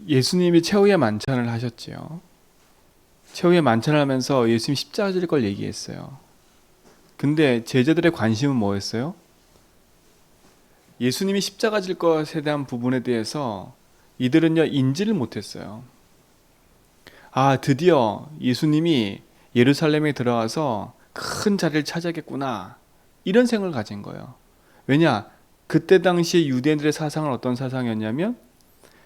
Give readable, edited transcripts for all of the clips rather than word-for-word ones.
예수님이 최후의 만찬을 하셨지요. 최후의 만찬을 하면서 예수님 십자가 질 걸 얘기했어요. 근데 제자들의 관심은 뭐였어요? 예수님이 십자가 질 것에 대한 부분에 대해서 이들은요 인지를 못했어요. 아, 드디어 예수님이 예루살렘에 들어와서 큰 자리를 차지하겠구나, 이런 생각을 가진 거예요. 왜냐? 그때 당시에 유대인들의 사상은 어떤 사상이었냐면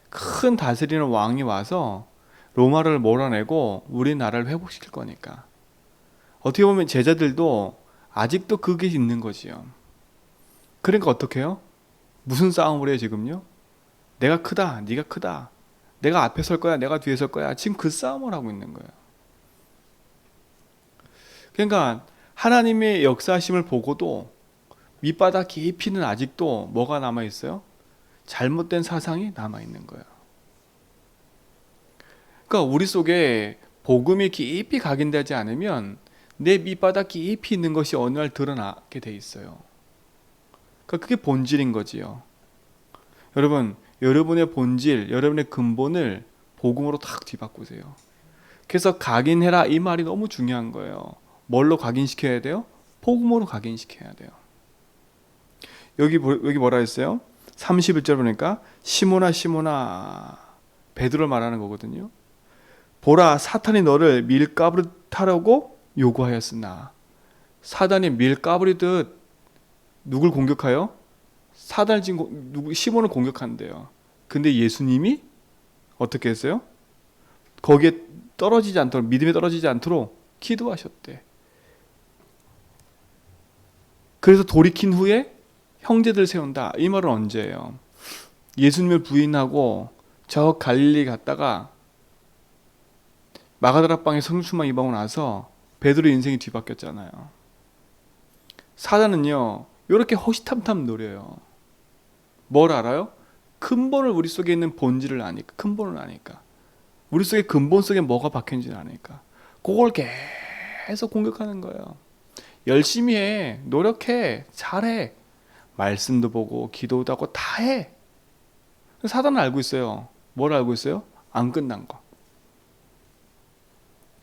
큰 다스리는 왕이 와서 로마를 몰아내고 우리나라를 회복시킬 거니까. 어떻게 보면 제자들도 아직도 그게 있는 거지요. 그러니까 어떻게 해요? 무슨 싸움을 해요 지금요? 내가 크다, 네가 크다, 내가 앞에 설 거야, 내가 뒤에 설 거야, 지금 그 싸움을 하고 있는 거예요. 그러니까 하나님의 역사심을 보고도 밑바닥 깊이는 아직도 뭐가 남아있어요? 잘못된 사상이 남아있는 거예요. 그러니까 우리 속에 복음이 깊이 각인되지 않으면 내 밑바닥 깊이 있는 것이 어느 날 드러나게 돼 있어요. 그러니까 그게 본질인 거지요. 여러분, 여러분의 본질, 여러분의 근본을 복음으로 탁 뒤바꾸세요. 그래서 각인해라, 이 말이 너무 중요한 거예요. 뭘로 각인시켜야 돼요? 복음으로 각인시켜야 돼요. 여기 뭐라 했어요? 31절 보니까 시몬아 시몬아, 베드로를 말하는 거거든요. 보라, 사탄이 너를 밀가부리 타려고 요구하였으나. 사단이 밀가부리듯 누굴 공격하여? 사단을 지금 시몬을 공격한대요. 근데 예수님이 어떻게 했어요? 거기에 떨어지지 않도록, 믿음에 떨어지지 않도록 기도하셨대. 그래서 돌이킨 후에 형제들 세운다. 이 말은 언제예요? 예수님을 부인하고 저 갈릴리 갔다가 마가다락방에 성충만 입하고 나서 베드로 인생이 뒤바뀌었잖아요. 사단은요 이렇게 호시탐탐 노려요. 뭘 알아요? 근본을, 우리 속에 있는 본질을 아니까, 근본을 아니까, 우리 속에 근본 속에 뭐가 박혀있는지를 아니까 그걸 계속 공격하는 거예요. 열심히 해, 노력해, 잘해, 말씀도 보고 기도도 하고 다 해. 사단은 알고 있어요. 뭘 알고 있어요? 안 끝난 거.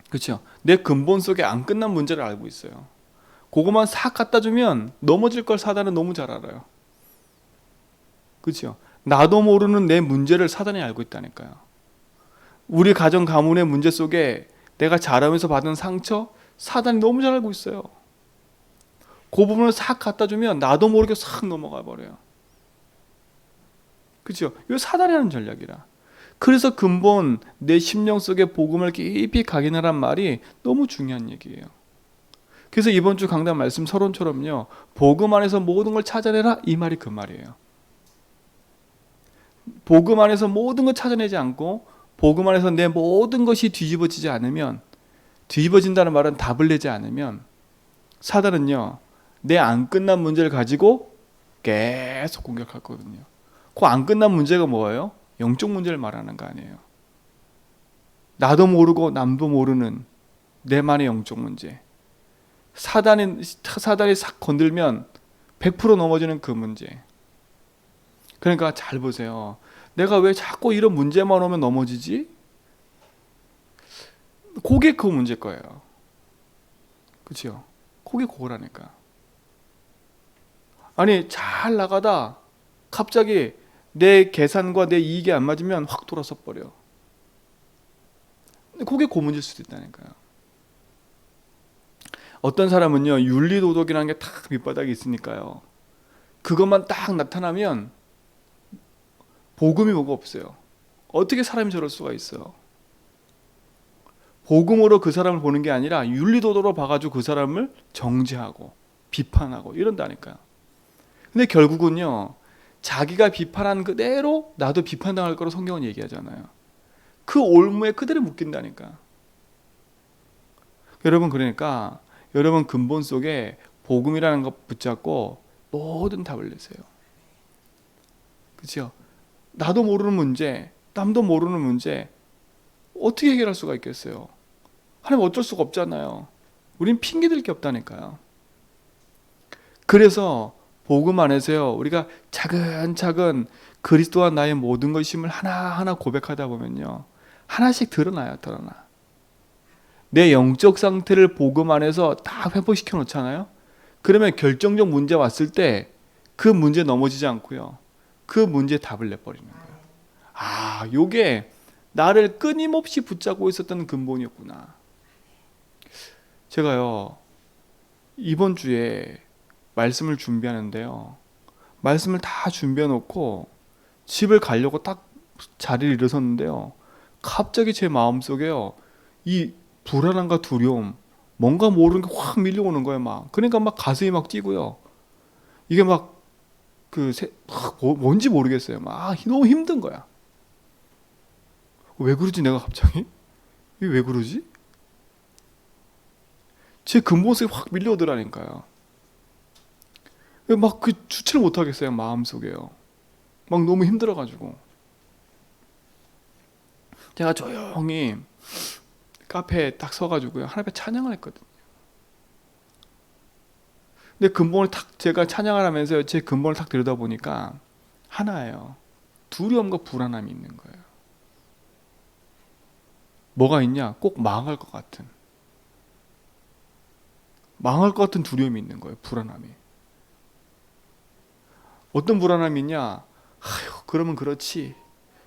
그렇죠? 내 근본 속에 안 끝난 문제를 알고 있어요. 그것만 싹 갖다 주면 넘어질 걸 사단은 너무 잘 알아요. 그렇죠? 나도 모르는 내 문제를 사단이 알고 있다니까요. 우리 가정 가문의 문제 속에 내가 자라면서 받은 상처, 사단이 너무 잘 알고 있어요. 그 부분을 싹 갖다 주면 나도 모르게 싹 넘어가 버려요. 그렇죠? 이거 사단이 하는 전략이라. 그래서 근본 내 심령 속에 복음을 깊이 각인하란 말이 너무 중요한 얘기예요. 그래서 이번 주 강단 말씀 서론처럼요, 복음 안에서 모든 걸 찾아내라, 이 말이 그 말이에요. 복음 안에서 모든 걸 찾아내지 않고 복음 안에서 내 모든 것이 뒤집어지지 않으면, 뒤집어진다는 말은 답을 내지 않으면 사단은요 내 안 끝난 문제를 가지고 계속 공격할 거거든요. 그 안 끝난 문제가 뭐예요? 영적 문제를 말하는 거 아니에요. 나도 모르고 남도 모르는 내만의 영적 문제. 사단이 싹 건들면 100% 넘어지는 그 문제. 그러니까 잘 보세요. 내가 왜 자꾸 이런 문제만 오면 넘어지지? 그게 그 문제일 거예요. 그렇죠? 그게 그거라니까. 아니, 잘 나가다 갑자기 내 계산과 내 이익이 안 맞으면 확 돌아서 버려. 그게 그 문제일 수도 있다니까요. 어떤 사람은요 윤리도덕이라는 게 딱 밑바닥에 있으니까요, 그것만 딱 나타나면 복음이 뭐가 없어요. 어떻게 사람이 저럴 수가 있어요? 복음으로 그 사람을 보는 게 아니라 윤리도덕으로 봐가지고 그 사람을 정죄하고 비판하고 이런다니까요. 근데 결국은요 자기가 비판한 그대로 나도 비판당할 거로 성경은 얘기하잖아요. 그 올무에 그대로 묶인다니까. 여러분, 그러니까 여러분 근본 속에 복음이라는 것 붙잡고 모든 답을 내세요. 그렇죠? 나도 모르는 문제, 남도 모르는 문제 어떻게 해결할 수가 있겠어요? 하나님 어쩔 수가 없잖아요. 우린 핑계댈 게 없다니까요. 그래서 복음 안에서요 우리가 차근차근 그리스도와 나의 모든 것임을 하나하나 고백하다 보면요, 하나씩 드러나요. 드러나. 내 영적 상태를 복음 안에서 다 회복시켜 놓잖아요. 그러면 결정적 문제 왔을 때 그 문제 넘어지지 않고요, 그 문제에 답을 내버리는 거예요. 아, 요게 나를 끊임없이 붙잡고 있었던 근본이었구나. 제가요, 이번 주에 말씀을 준비하는데요, 말씀을 다 준비해 놓고 집을 가려고 딱 자리를 일어섰는데요, 갑자기 제 마음속에요, 이 불안함과 두려움, 뭔가 모르는 게 확 밀려오는 거예요. 막 그러니까 막 가슴이 막 뛰고요, 이게 막 뭔지 모르겠어요. 막 너무 힘든 거야. 왜 그러지 내가 갑자기? 이게 왜 그러지? 제 근본 속에 확 밀려오더라니까요. 막 그 주체를 못 하겠어요. 마음속에요. 막 너무 힘들어가지고 제가 조용히 카페에 딱 서가지고요, 하나님께 찬양을 했거든요. 근데 근본을 탁, 제가 찬양을 하면서 제 근본을 탁 들여다보니까 하나예요. 두려움과 불안함이 있는 거예요. 뭐가 있냐? 꼭 망할 것 같은 두려움이 있는 거예요. 불안함이. 어떤 불안함이 있냐? 아휴, 그러면 그렇지.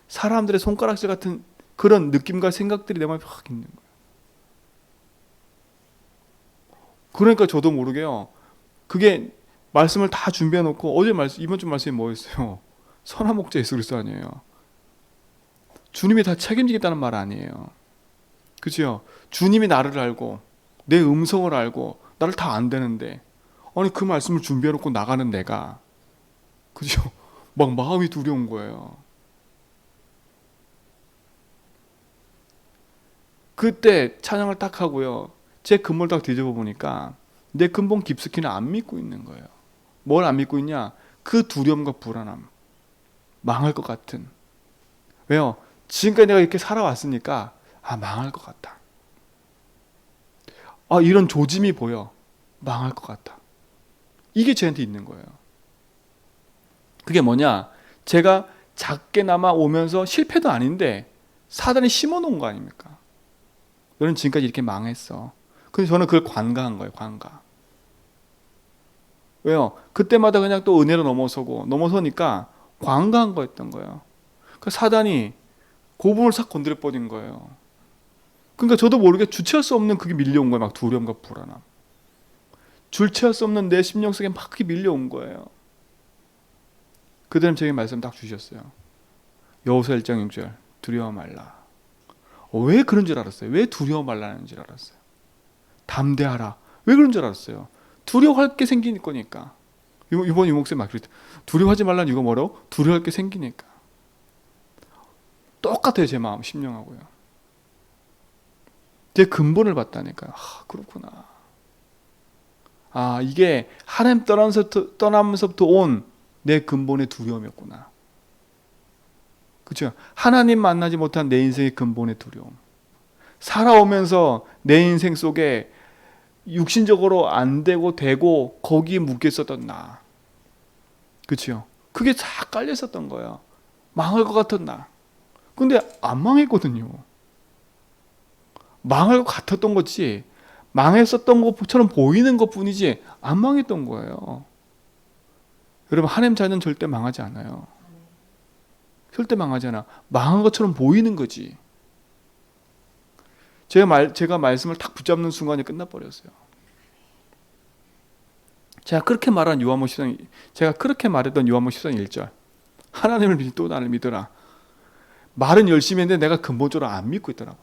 사람들의 손가락질 같은 그런 느낌과 생각들이 내 마음에 확 있는 거예요. 그러니까 저도 모르게요, 그게 말씀을 다 준비해 놓고, 어제 말씀, 이번 주 말씀이 뭐였어요? 선한 목자 예수 그리스도 아니에요. 주님이 다 책임지겠다는 말 아니에요. 그죠? 주님이 나를 알고 내 음성을 알고 나를 다 안되는데, 아니 그 말씀을 준비해 놓고 나가는 내가, 그죠? 막 마음이 두려운 거예요. 그때 찬양을 딱 하고요, 제 근본을 딱 뒤집어 보니까 내 근본 깊숙이는 안 믿고 있는 거예요. 뭘 안 믿고 있냐? 그 두려움과 불안함, 망할 것 같은. 왜요? 지금까지 내가 이렇게 살아왔으니까, 아, 망할 것 같다. 아, 이런 조짐이 보여. 망할 것 같다. 이게 저한테 있는 거예요. 그게 뭐냐? 제가 작게나마 오면서 실패도 아닌데 사단이 심어놓은 거 아닙니까? 너는 지금까지 이렇게 망했어. 그래서 저는 그걸 관가한 거예요. 관가. 왜요? 그때마다 그냥 또 은혜로 넘어서니까 관가한 거였던 거예요. 그 사단이 고분을 싹 건드려 버린 거예요. 그러니까 저도 모르게 주체할 수 없는 그게 밀려온 거예요. 막 두려움과 불안함. 주체할 수 없는 내 심령 속에 막 그게 밀려온 거예요. 그다음 제게 말씀 딱 주셨어요. 여호수아 1장 6절, 두려워 말라. 왜 그런 줄 알았어요? 왜 두려워 말라는 줄 알았어요? 담대하라. 왜 그런 줄 알았어요? 두려워할 게 생기는 거니까. 이번 유목쌤 막 그랬죠. 두려워하지 말라는 이유가 뭐라고? 두려워할 게 생기니까. 똑같아요. 제 마음, 심령하고요. 제 근본을 봤다니까요. 아, 그렇구나. 아, 이게 하나님 떠나면서부터 온 내 근본의 두려움이었구나. 그렇죠? 하나님 만나지 못한 내 인생의 근본의 두려움. 살아오면서 내 인생 속에 육신적으로 안 되고 거기에 묶여 있었던 나. 그렇죠? 그게 다 깔려 있었던 거예요. 망할 것 같은 나. 근데 안 망했거든요. 망할 것 같았던 거지, 망했었던 것처럼 보이는 것뿐이지 안 망했던 거예요. 여러분, 하나님 자녀는 절대 망하지 않아요. 절대 망하지 않아. 망한 것처럼 보이는 거지. 제가 말씀을 탁 붙잡는 순간에 끝나버렸어요. 제가 그렇게 말했던 요한복음 14장 1절, 하나님을 믿고 또 나를 믿어라. 말은 열심히 했는데 내가 근본적으로 안 믿고 있더라고.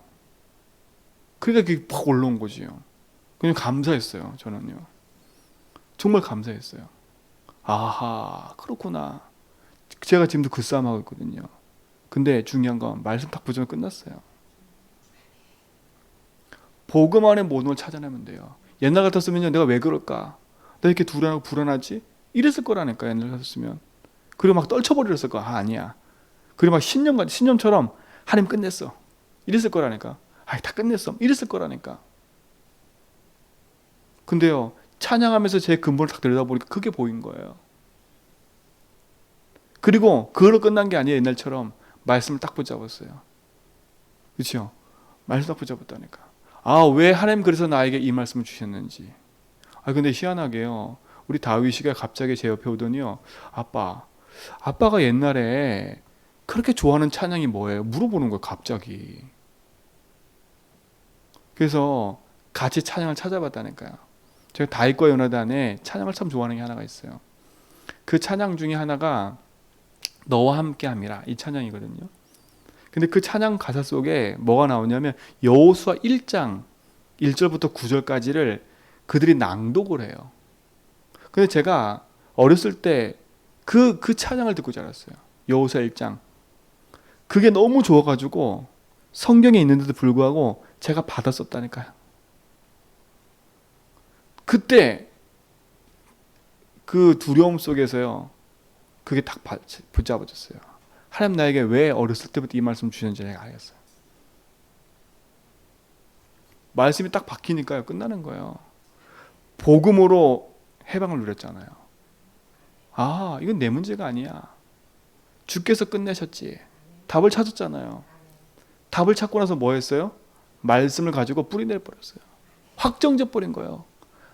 그러니까 그게 팍 올라온 거지요. 그냥 감사했어요. 저는요, 정말 감사했어요. 아하, 그렇구나. 제가 지금도 그 싸움하고 있거든요. 근데 중요한 건 말씀 딱 붙이면 끝났어요. 복음 안에 모든 걸 찾아내면 돼요. 옛날 같았으면 내가 왜 그럴까? 나 이렇게 두려워하고 불안하지? 이랬을 거라니까, 옛날 같았으면. 그리고 막 떨쳐버렸을 거야. 아, 아니야. 그리고 막 신념처럼 하나님 끝냈어. 이랬을 거라니까. 아, 다 끝냈어. 이랬을 거라니까. 근데요, 찬양하면서 제 근본을 딱 들여다보니까 그게 보인 거예요. 그리고 그걸로 끝난 게 아니에요. 옛날처럼 말씀을 딱 붙잡았어요. 그렇죠? 말씀 딱 붙잡았다니까. 아, 왜 하나님 그래서 나에게 이 말씀을 주셨는지. 아, 근데 희한하게요. 우리 다윗이가 갑자기 제 옆에 오더니요. 아빠가 옛날에 그렇게 좋아하는 찬양이 뭐예요? 물어보는 거예요, 갑자기. 그래서 같이 찬양을 찾아봤다니까요. 제가 다윗과 요나단에 찬양을 참 좋아하는 게 하나가 있어요. 그 찬양 중에 하나가 너와 함께함이라 이 찬양이거든요. 근데 그 찬양 가사 속에 뭐가 나오냐면 여호수아 1장 1절부터 9절까지를 그들이 낭독을 해요. 근데 제가 어렸을 때 그 찬양을 듣고 자랐어요. 여호수아 1장. 그게 너무 좋아가지고 성경에 있는데도 불구하고 제가 받았었다니까요. 그때 그 두려움 속에서요. 그게 딱 붙잡아졌어요. 하나님 나에게 왜 어렸을 때부터 이 말씀 주셨는지 내가 알겠어요. 말씀이 딱 박히니까요. 끝나는 거예요. 복음으로 해방을 누렸잖아요. 아, 이건 내 문제가 아니야. 주께서 끝내셨지. 답을 찾았잖아요. 답을 찾고 나서 뭐 했어요? 말씀을 가지고 뿌리내 버렸어요. 확정져 버린 거예요.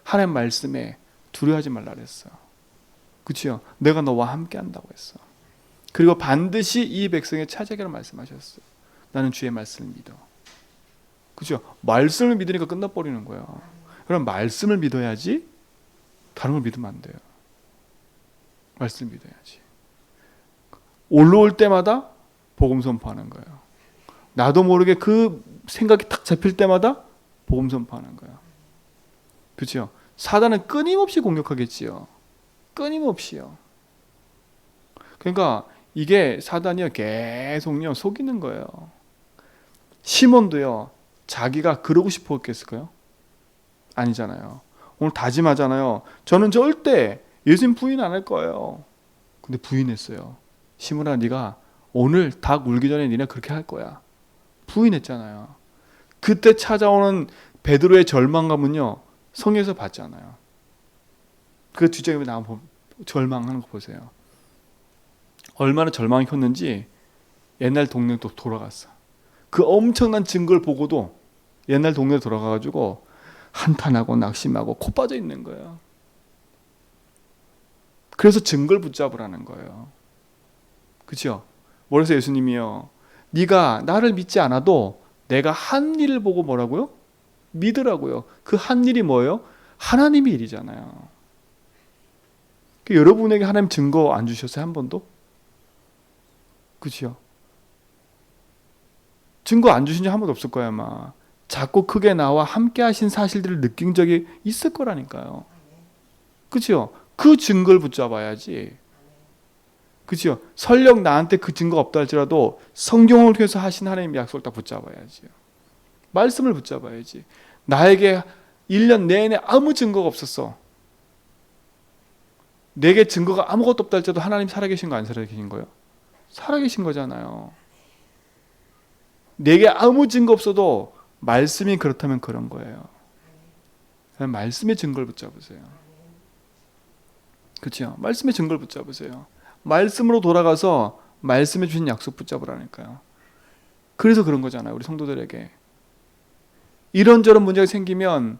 하나님 말씀에 두려워하지 말라 그랬어. 그렇죠? 내가 너와 함께 한다고 했어. 그리고 반드시 이 백성의 차지하기를 말씀하셨어. 나는 주의 말씀을 믿어. 그렇죠? 말씀을 믿으니까 끝나버리는 거예요. 그럼 말씀을 믿어야지 다른 걸 믿으면 안 돼요. 말씀을 믿어야지. 올라올 때마다 복음 선포하는 거예요. 나도 모르게 그 생각이 탁 잡힐 때마다 복음 선포하는 거예요. 그렇죠? 사단은 끊임없이 공격하겠지요. 끊임없이요. 그러니까 이게 사단이요 계속요 속이는 거예요. 시몬도요 자기가 그러고 싶어 했겠을까요? 아니잖아요. 오늘 다짐하잖아요. 저는 절대 예수님 부인 안 할 거예요. 근데 부인했어요. 시몬아, 네가 오늘 닭 울기 전에 니네 그렇게 할 거야. 부인했잖아요. 그때 찾아오는 베드로의 절망감은요 성경에서 봤잖아요. 그 뒤쪽에 나와 절망하는 거 보세요. 얼마나 절망이 컸는지 옛날 동네로 또 돌아갔어. 그 엄청난 증거를 보고도 옛날 동네로 돌아가가지고 한탄하고 낙심하고 코 빠져 있는 거예요. 그래서 증거를 붙잡으라는 거예요. 그렇죠? 그래서 예수님이요. 네가 나를 믿지 않아도 내가 한 일을 보고 뭐라고요? 믿으라고요. 그 한 일이 뭐예요? 하나님의 일이잖아요. 여러분에게 하나님 증거 안 주셨어요? 한 번도? 그렇죠? 증거 안 주신 적 한 번도 없을 거야 아마. 작고 크게 나와 함께 하신 사실들을 느낀 적이 있을 거라니까요. 그렇죠? 그 증거를 붙잡아야지. 그렇죠? 설령 나한테 그 증거가 없다 할지라도 성경을 통해서 하신 하나님의 약속을 딱 붙잡아야지. 말씀을 붙잡아야지. 나에게 1년 내내 아무 증거가 없었어. 내게 증거가 아무것도 없다 할지라도 하나님 살아계신 거 안 살아계신 거예요? 살아계신 거잖아요. 내게 아무 증거 없어도 말씀이 그렇다면 그런 거예요. 말씀의 증거를 붙잡으세요. 그렇죠? 말씀의 증거를 붙잡으세요. 말씀으로 돌아가서 말씀해 주신 약속 붙잡으라니까요. 그래서 그런 거잖아요. 우리 성도들에게. 이런저런 문제가 생기면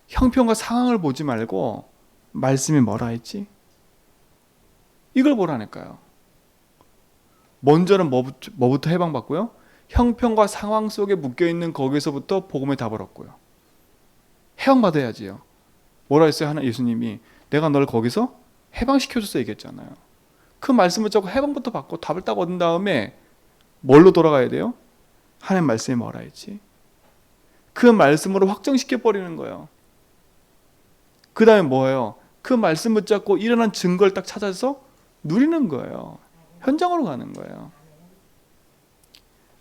형편과 상황을 보지 말고 말씀이 뭐라 했지? 이걸 보라니까요. 먼저는 뭐부터 해방받고요? 형편과 상황 속에 묶여있는 거기서부터 복음의 답을 얻고요. 해방받아야지요. 뭐라 했어요? 하나 예수님이 내가 널 거기서 해방시켜줬어 얘기했잖아요. 그 말씀을 잡고 해방부터 받고 답을 딱 얻은 다음에 뭘로 돌아가야 돼요? 하나님 말씀이 뭐라 했지? 그 말씀으로 확정시켜버리는 거예요. 그 다음에 뭐예요? 그 말씀 붙잡고 일어난 증거를 딱 찾아서 누리는 거예요. 현장으로 가는 거예요.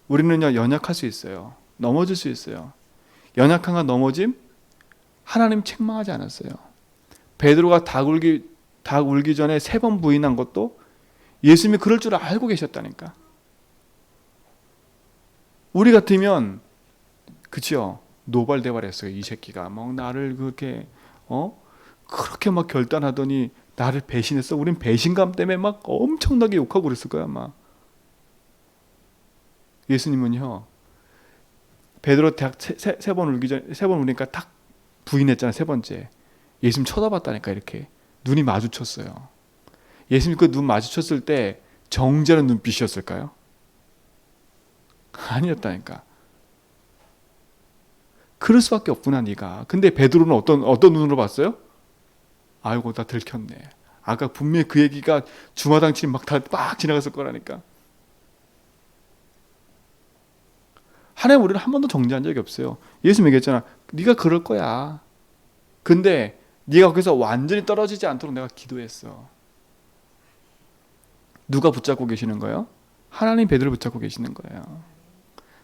우리는요 연약할 수 있어요. 넘어질 수 있어요. 연약함과 넘어짐 하나님 책망하지 않았어요. 베드로가 닭 울기 전에 3번 부인한 것도 예수님이 그럴 줄 알고 계셨다니까. 우리 같으면 그치요 노발대발했어요. 이 새끼가 막 나를 그렇게 막 결단하더니 나를 배신했어. 우린 배신감 때문에 막 엄청나게 욕하고 그랬을 거야 아마. 예수님은요, 베드로 대학 세 번 울기 전, 세 번 울니까 딱 부인했잖아. 세 번째 예수님 쳐다봤다니까. 이렇게 눈이 마주쳤어요. 예수님 그 눈 마주쳤을 때 정죄하는 눈빛이었을까요? 아니었다니까. 그럴 수밖에 없구나 네가. 근데 베드로는 어떤 눈으로 봤어요? 아이고 나 들켰네. 아까 분명히 그 얘기가 주마등처럼 막 지나갔을 거라니까. 하나님 우리를 한 번도 정죄한 적이 없어요. 예수님 얘기했잖아. 네가 그럴 거야. 근데 네가 거기서 완전히 떨어지지 않도록 내가 기도했어. 누가 붙잡고 계시는 거예요? 하나님 베드로를 붙잡고 계시는 거예요.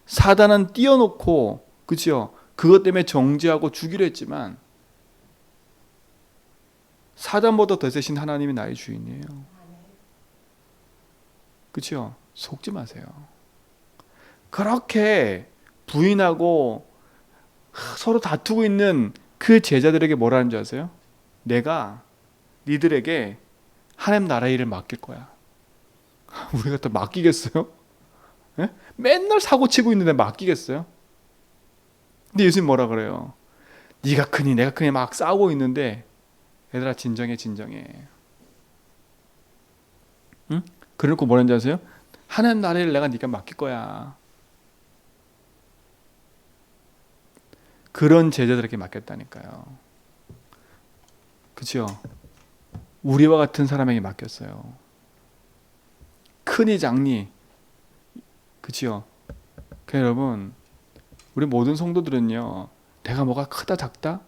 사단은 띄워놓고, 그치요? 그것 때문에 정죄하고 죽이려 했지만 사단보다 더 세신 하나님이 나의 주인이에요. 그치요? 속지 마세요. 그렇게 부인하고 서로 다투고 있는 그 제자들에게 뭐라는 줄 아세요? 내가 니들에게 하나님 나라 일을 맡길 거야. 우리가 다 맡기겠어요? 예? 맨날 사고치고 있는데 맡기겠어요? 근데 예수님 뭐라 그래요? 네가 크니 내가 크니 막 싸우고 있는데 얘들아 진정해. 응? 그래놓고 뭐라는지 아세요? 하나님 나라를 내가 네가 맡길 거야. 그런 제자들에게 맡겼다니까요. 그치요? 우리와 같은 사람에게 맡겼어요. 크니 작니, 그치요? 여러분, 우리 모든 성도들은요, 내가 뭐가 크다 작다,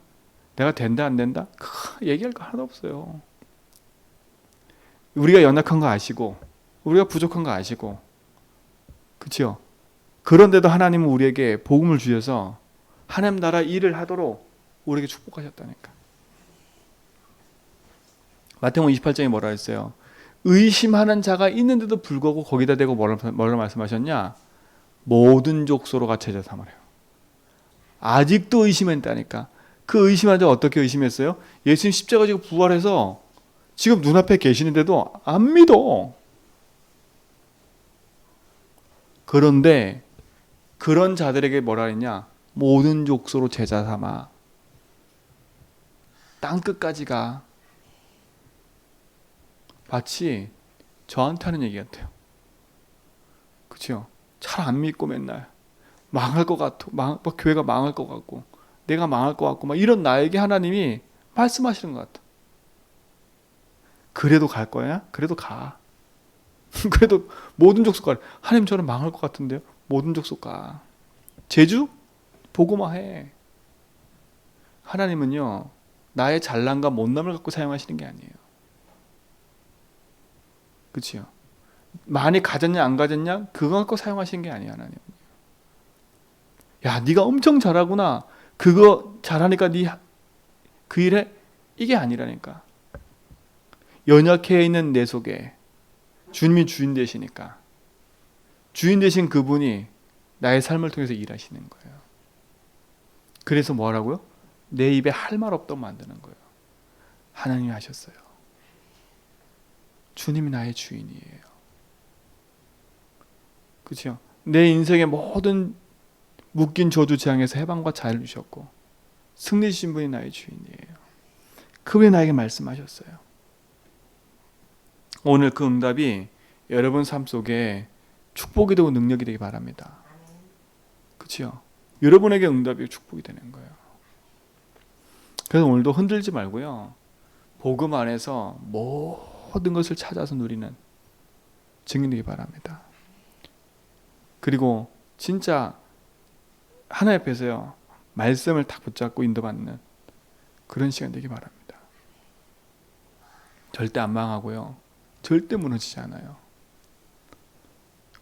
내가 된다 안 된다, 얘기할 거 하나도 없어요. 우리가 연약한 거 아시고, 우리가 부족한 거 아시고, 그치요? 그런데도 하나님은 우리에게 복음을 주셔서 하나님 나라 일을 하도록 우리에게 축복하셨다니까. 마태복음 28장에 뭐라 했어요? 의심하는 자가 있는데도 불구하고 거기다 대고 뭐라 말씀하셨냐? 모든 족속으로 제자 삼으래요. 아직도 의심했다니까. 그 의심한 자 어떻게 의심했어요? 예수님 십자가 지고 부활해서 지금 눈앞에 계시는데도 안 믿어. 그런데 그런 자들에게 뭐라 했냐? 모든 족속으로 제자 삼아. 땅끝까지 가. 마치 저한테 하는 얘기 같아요. 그렇죠? 잘 안 믿고 맨날 망할 것 같고, 교회가 망할 것 같고, 내가 망할 것 같고, 막 이런 나에게 하나님이 말씀하시는 것 같아. 그래도 갈 거야? 그래도 가. 그래도 모든 족속 가. 하나님 저는 망할 것 같은데요. 모든 족속 가. 제주 보고만 해. 하나님은요, 나의 잘난과 못남을 갖고 사용하시는 게 아니에요. 그렇죠? 많이 가졌냐 안 가졌냐 그거 갖고 사용하시는 게 아니야. 하나님. 야, 네가 엄청 잘하구나. 그거 잘하니까 네 그 일에 이게 아니라니까. 연약해 있는 내 속에 주님이 주인 되시니까 주인 되신 그분이 나의 삶을 통해서 일하시는 거예요. 그래서 뭐라고요? 내 입에 할 말 없도록 만드는 거예요. 하나님이 하셨어요. 주님이 나의 주인이에요. 그렇죠? 내 인생의 모든 묶인 저주 재앙에서 해방과 자유를 주셨고 승리 주신 분이 나의 주인이에요. 그분이 나에게 말씀하셨어요. 오늘 그 응답이 여러분 삶 속에 축복이 되고 능력이 되기 바랍니다. 그렇죠? 여러분에게 응답이 축복이 되는 거예요. 그래서 오늘도 흔들지 말고요. 복음 안에서 모든 것을 찾아서 누리는 증인되기 바랍니다. 그리고 진짜 하나님 앞에서요. 말씀을 딱 붙잡고 인도받는 그런 시간 되기 바랍니다. 절대 안 망하고요. 절대 무너지지 않아요.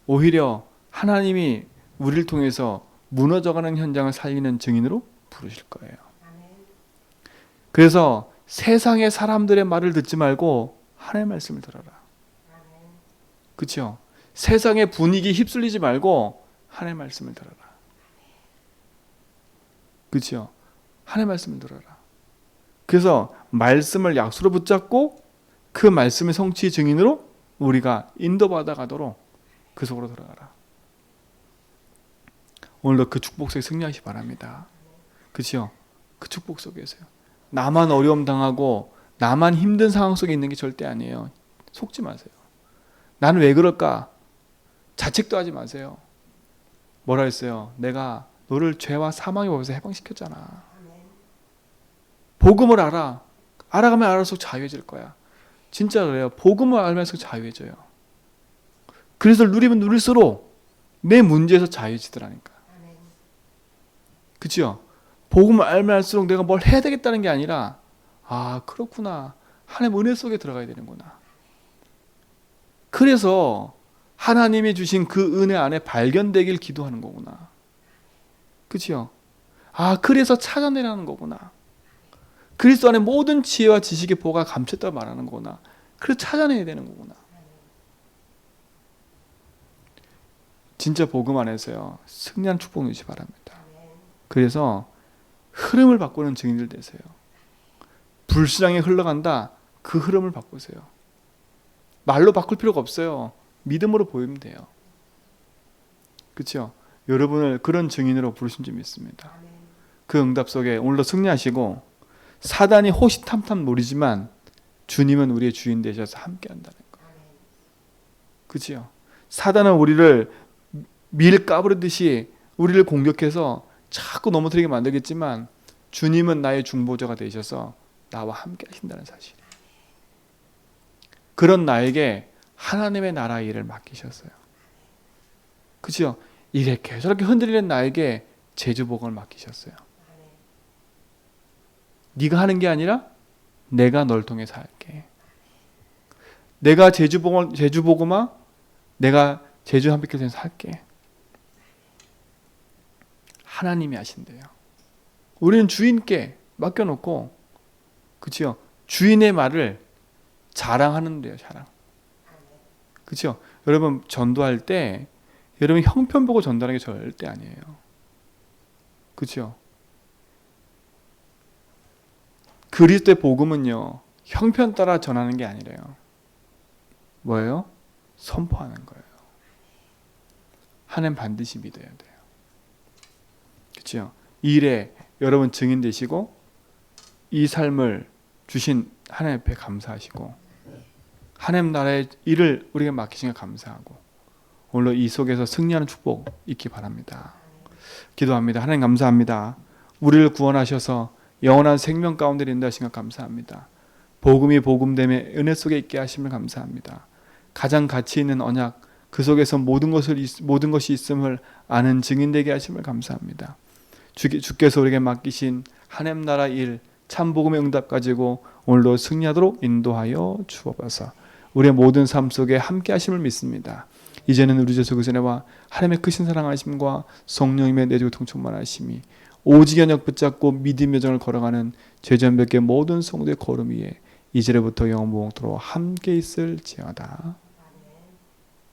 오히려 하나님이 우리를 통해서 무너져가는 현장을 살리는 증인으로 부르실 거예요. 그래서 세상의 사람들의 말을 듣지 말고 하나님의 말씀을 들어라. 그렇죠? 세상의 분위기에 휩쓸리지 말고 하나님의 말씀을 들어라. 그렇죠? 하나님의 말씀을 들어라. 그래서 말씀을 약수로 붙잡고 그 말씀의 성취 증인으로 우리가 인도받아 가도록 그 속으로 들어가라. 오늘도 그 축복 속에 승리하시기 바랍니다. 그치요? 그 축복 속에서요. 나만 어려움 당하고 나만 힘든 상황 속에 있는 게 절대 아니에요. 속지 마세요. 나는 왜 그럴까? 자책도 하지 마세요. 뭐라 했어요? 내가 너를 죄와 사망의 법에서 해방시켰잖아. 복음을 알아. 알아가면 알아서 자유해질 거야. 진짜 그래요. 복음을 알면서 자유해져요. 그래서 누리면 누릴수록 내 문제에서 자유해지더라니까. 그치요? 복음을 알면 알수록 내가 뭘 해야 되겠다는 게 아니라 아 그렇구나. 하나님 은혜 속에 들어가야 되는구나. 그래서 하나님이 주신 그 은혜 안에 발견되길 기도하는 거구나. 그치요? 아 그래서 찾아내라는 거구나. 그리스도 안에 모든 지혜와 지식의 보가 감췄다고 말하는 거구나. 그래서 찾아내야 되는 거구나. 진짜 복음 안에서요. 승리한 축복 누리시 바랍니다. 그래서 흐름을 바꾸는 증인들 되세요. 불신앙에 흘러간다. 그 흐름을 바꾸세요. 말로 바꿀 필요가 없어요. 믿음으로 보이면 돼요. 그렇죠? 여러분을 그런 증인으로 부르신 줄 믿습니다. 그 응답 속에 오늘도 승리하시고 사단이 호시탐탐 노리지만 주님은 우리의 주인 되셔서 함께 한다는 거. 그렇죠? 사단은 우리를 밀 까부르듯이 우리를 공격해서 자꾸 넘어뜨리게 만들겠지만 주님은 나의 중보자가 되셔서 나와 함께 하신다는 사실. 그런 나에게 하나님의 나라 일을 맡기셨어요. 그렇죠? 이렇게 저렇게 흔들리는 나에게 제주복음을 맡기셨어요. 네가 하는 게 아니라 내가 널 통해서 할게. 내가 제주복음아 내가 제주 한빛교회에서 할게. 하나님이 하신대요. 우리는 주인께 맡겨놓고 그렇죠? 주인의 말을 자랑하는데요. 자랑. 그렇죠? 여러분 전도할 때 여러분 형편 보고 전도하는 게 절대 아니에요. 그렇죠? 그리스도의 복음은요. 형편 따라 전하는 게 아니래요. 뭐예요? 선포하는 거예요. 하나님 반드시 믿어야 돼요. 그렇죠? 이 일에 여러분 증인 되시고 이 삶을 주신 하나님 앞에 감사하시고 하나님 나라의 일을 우리가 맡기신 게 감사하고 오늘 이 속에서 승리하는 축복 있기 바랍니다. 기도합니다. 하나님 감사합니다. 우리를 구원하셔서 영원한 생명 가운데 인도하신 것 감사합니다. 복음이 복음됨의 은혜 속에 있게 하심을 감사합니다. 가장 가치 있는 언약 그 속에서 모든 것이 있음을 아는 증인되게 하심을 감사합니다. 주께서 우리에게 맡기신 하나님 나라 일 참 복음의 응답 가지고 오늘도 승리하도록 인도하여 주옵소서. 우리의 모든 삶 속에 함께 하심을 믿습니다. 이제는 우리 주 예수 그리스도의 은혜와 하나님의 크신 사랑하심과 성령님의 내주 통충만하심이 오직 연약 붙잡고 믿음 여정을 걸어가는 죄전백의 모든 성도의 걸음 위에 이제부터 영원토록 함께 있을지어다.